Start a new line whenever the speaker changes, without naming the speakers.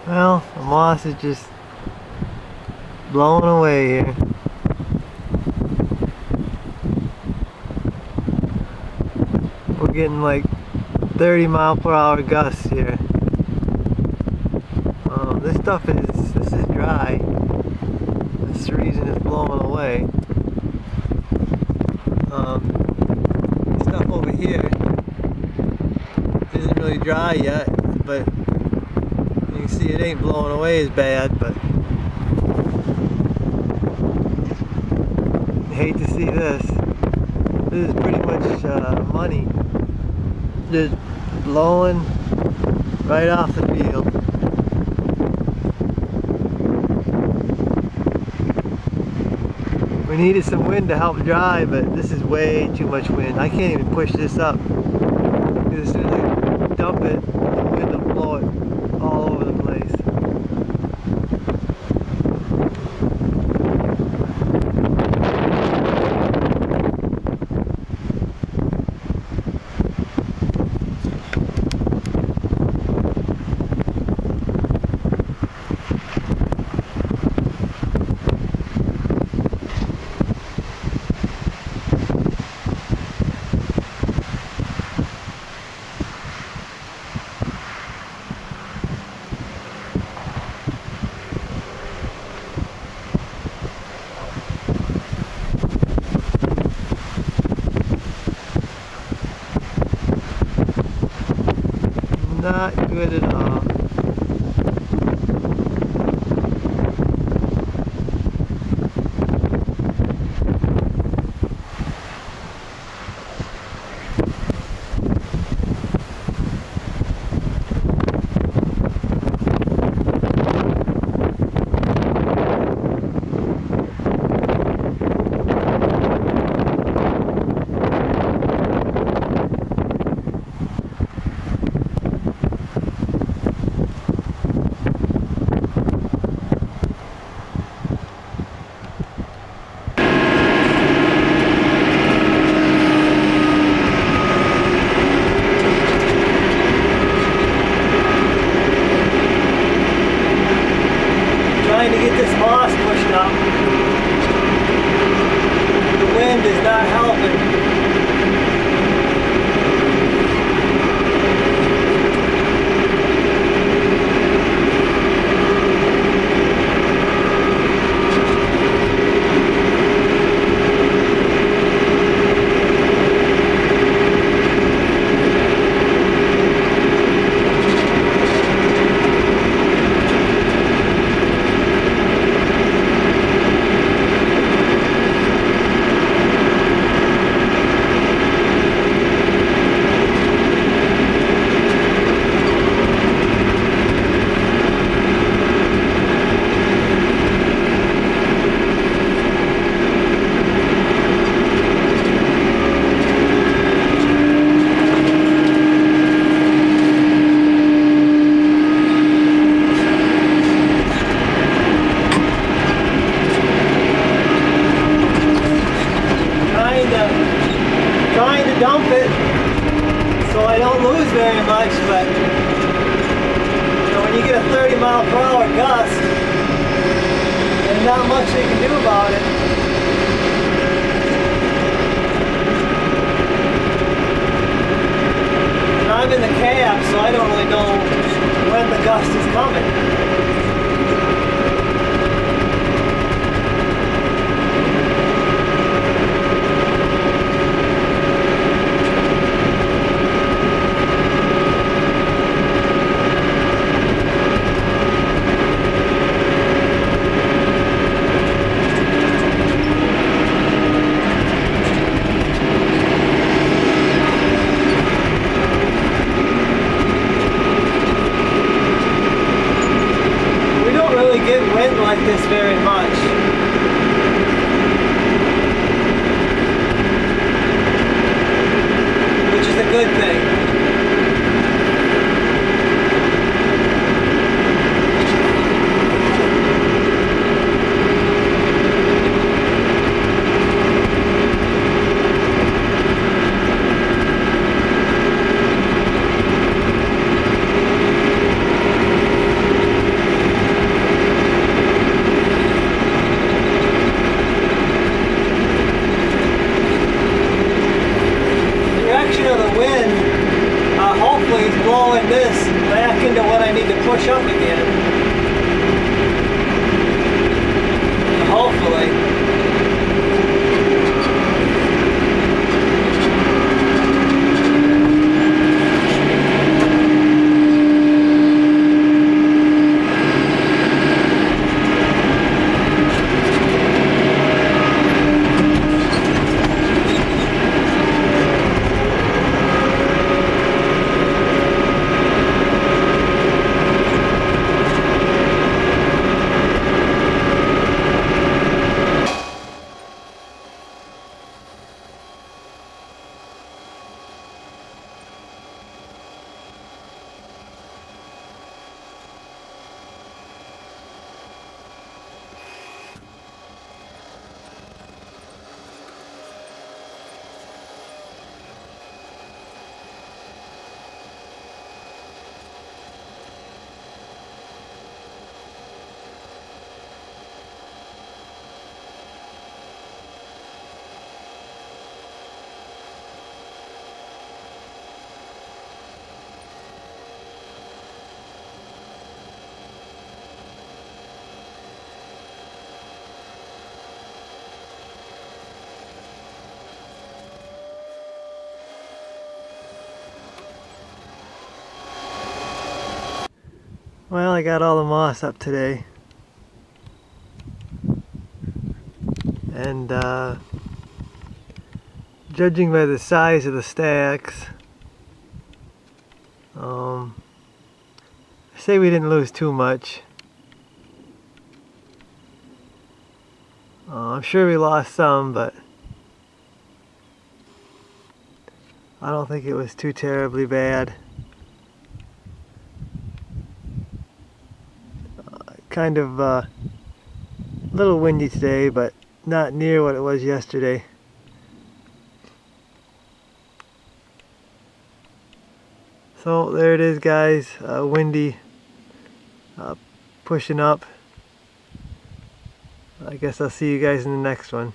Well, the moss is just blowing away here. We're getting like 30-mile-per-hour gusts here. This is dry. That's the reason it's blowing away. This stuff over here isn't really dry yet, but you can see it ain't blowing away as bad. But I hate to see this. This is pretty much money just blowing right off the field. We needed some wind to help dry, but this is way too much wind. I can't even push this up, because as soon as I dump it, the wind will blow it all over the place. Not good at all. Trying to get this moss pushed up. The wind is not helping. Trying to dump it so I don't lose very much, but you know, when you get a 30-mile-per-hour gust, there's not much they can do about it. And I'm in the cab, so I don't really know when the gust is coming. Get wind like this very much. Which is a good thing. push up again. Hopefully. Well, I got all the moss up today, and judging by the size of the stacks, I say we didn't lose too much. I'm sure we lost some, but I don't think it was too terribly bad. Kind of a little windy today, but not near what it was yesterday. So there it is, guys, windy, pushing up. I guess I'll see you guys in the next one.